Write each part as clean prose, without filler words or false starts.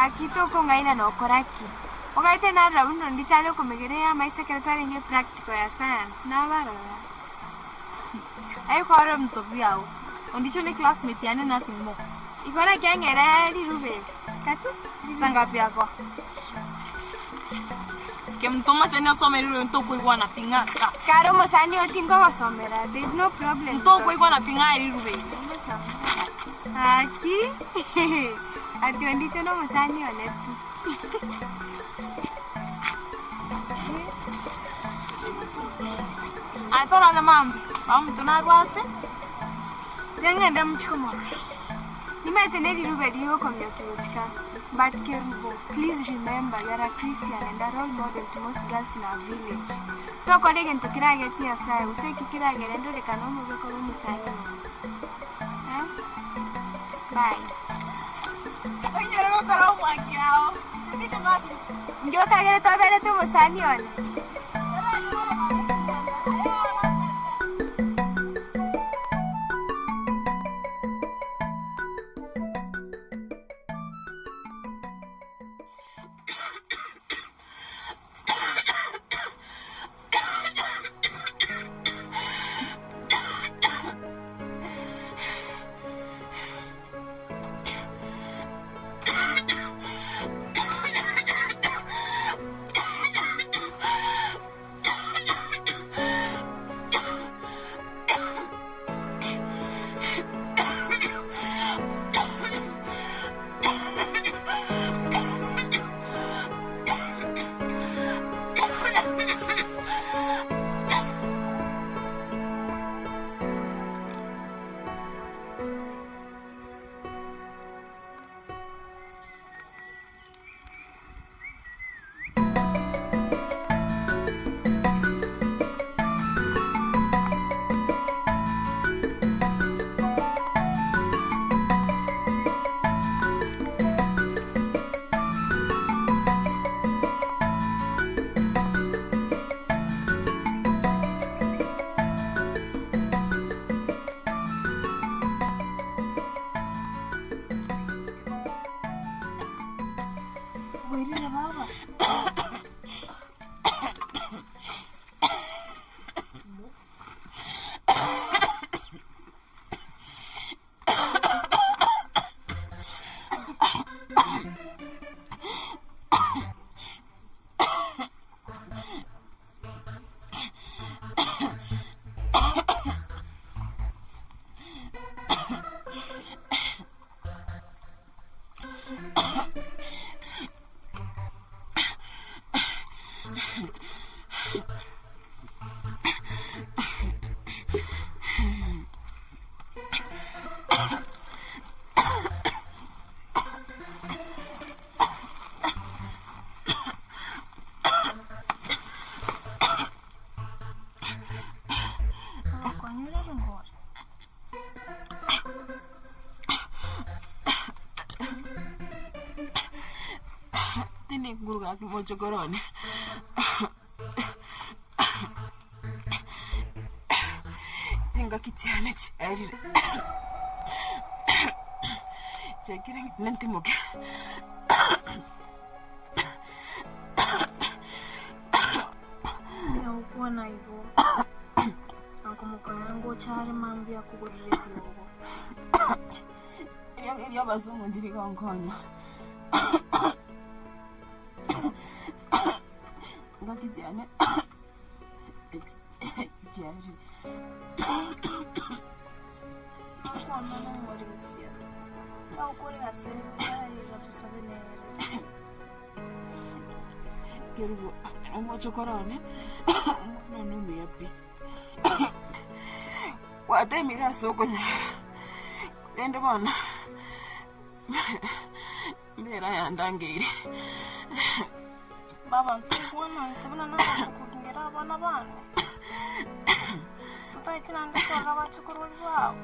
Akito kongaina no koraki. Okaite na raundo ndichalo kumegerea my secretary nge practical ya science. Na barora. Ai kwaro mtobiao. Ondicho ni classmate yani nothing more. Ikona kyangera lirube. Kati? Sangapi yako? Kemtoma chanya somero ntoko igwa na pingaka. Karo mosani otingo gosomera. There is no problem. Ntoko igwa na pinga lirube. Aki. Ati ondicho no mosani onetu. Atora na mambi. Mamu tunarwate. Yangende mchikomoro. Nimetene lirube dio komyokichika. But Kerubo, please remember you are a Christian and a role model to most girls in our village. So kolege ntokira geti ya sai, useki kira gerendo de kanomo beko musanyo. Bye. Oyero karo mwakiao. Sipite ngapi? Ndio kagere tobere tu musanyo. Gurga kimocho korone. Jinga kichane chari. Chekire nanti moke. Ya ukona hivyo. Nakumbuka yangu chari mambi ya kugurire kiyogo. Iyo bazumu ndiri konkonya. Kijana jari kwa mama Morisia au kwa asema ya tusabene Kerubo omocho korone no me yapi wate mira soko nyara ende bana mira yandangiri Baba, ntukuona tabana na kukungira abana bane. Tutayitina ndiko abachukuru bwabo.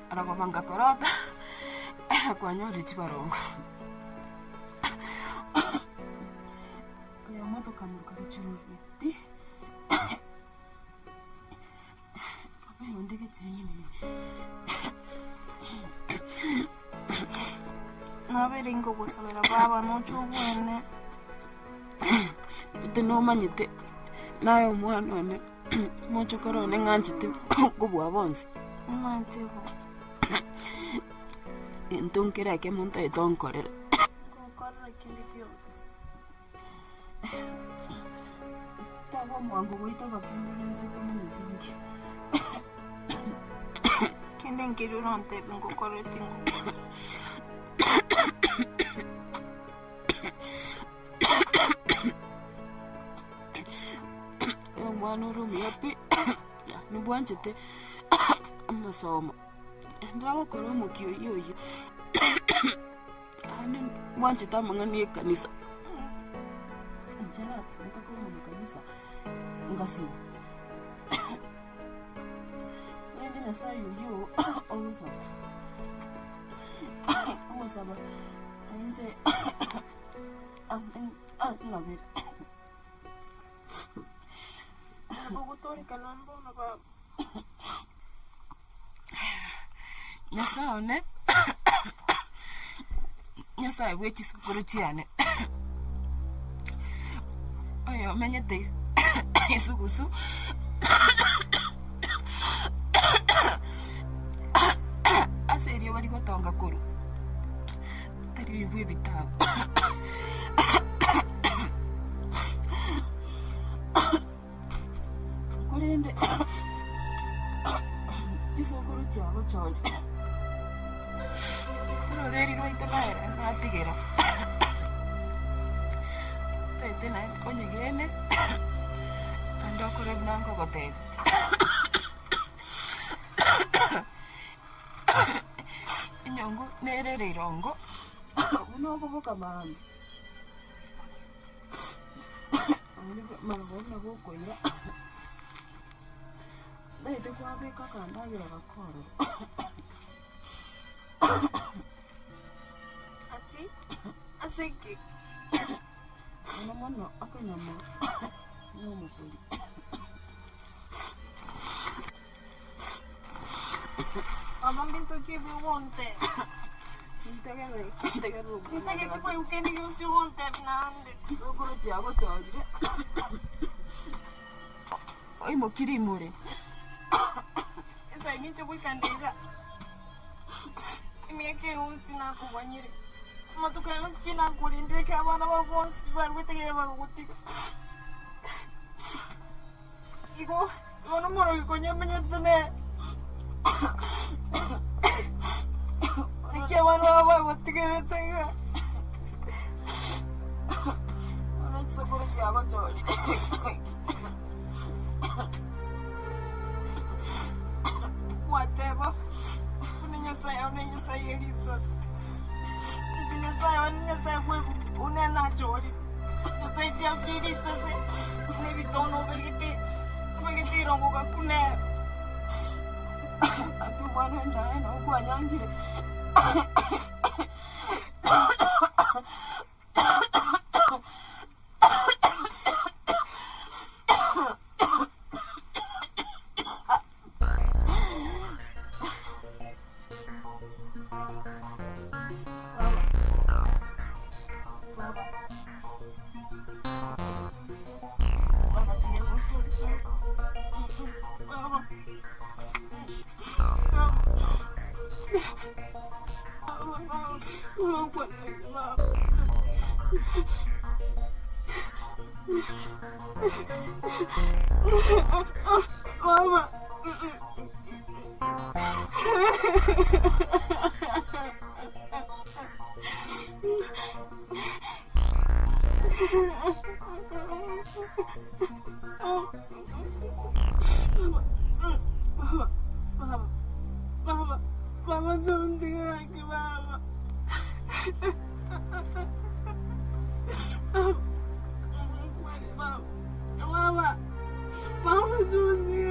Aragobanga korota. Kwanyori chibarongo. Oya moto kamuka kichuruti. Abaye ndege chenyine. nabere ngo gusabira baba nocho bwene tino manyite nayo mwana one mocho korone nganjite kubwa bonzi mantebo entonkera ke monta etonkorera kokorra kindi kyose tabo mwango goita bakende nzito manyite kende ngiro ronte ngo korretingo mwana rumi yapi nubwanjete amasomo ndagokora omukio yoyo ane mwanjete amang'ani ekanisa njara ntakoma mu kanisa ngasiba nende nyasaye yoyo ogusaba nje ngabere ogutorika nambona baba nyasaye ne nyasaye bwekisukuru cyane oyo menyete isugusu aserio bari gotonga kuru tari bibwe bitabo kurende kisukuru cyabo cyori rero roite baere natigera tete na onyegene andokore blanco gotego Enyongo nerere irongo uno kuvuka mami marubona bukoira dete kwabeka kandagira bakoro ati aseke mwana akanyama no musuri abambinto kibu wonte Nitake kwa ukeni yusi wonte nande kisokoro cyago cyagire oi mukiri mure esa ngiche kwikandega imieke unsi na kubanyire matuka yose kina kulindeke abana babonsi bari gutegeye bagutika iko no moro ikonye menyetene que van a ver what que tenga ana seguro cyago cyori whatever uninya saya risas uninya saya kwe unena chori sai chao chiri sase ne bitono bergiti rongo kakune atu bwana ndaye na kwa nyangire Mama. Mama, don't think like Mama. Mama, don't think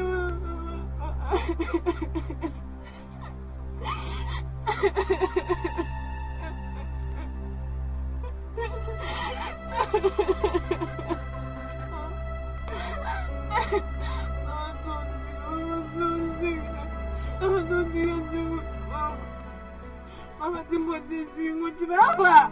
Mama timbotisi nguchi baba.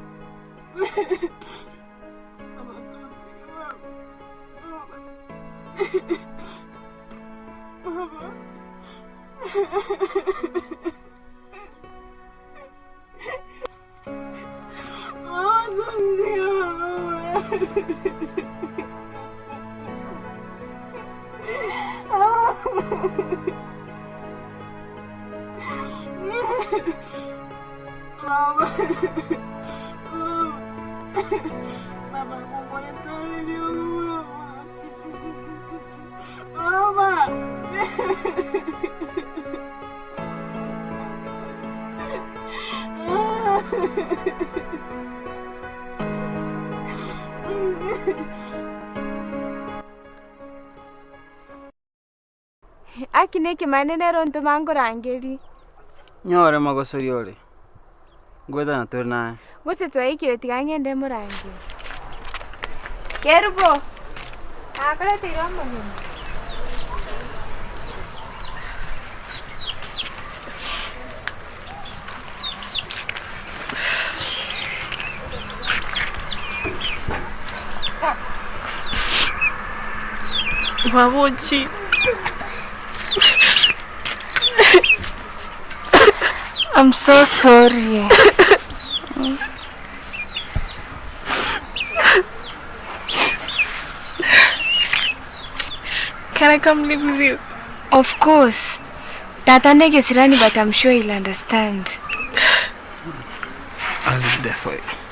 Akineke manene ronto mangorangeri. Nyore magosori ole. Gwetha na turna. Gose twaikire tigangende murangi. Kerubo. Akala tiramo ni. Babuchi. I'm so sorry. Can I come live with you? Of course. Tata nege sirani, but I'm sure he'll understand. I'll live there for you.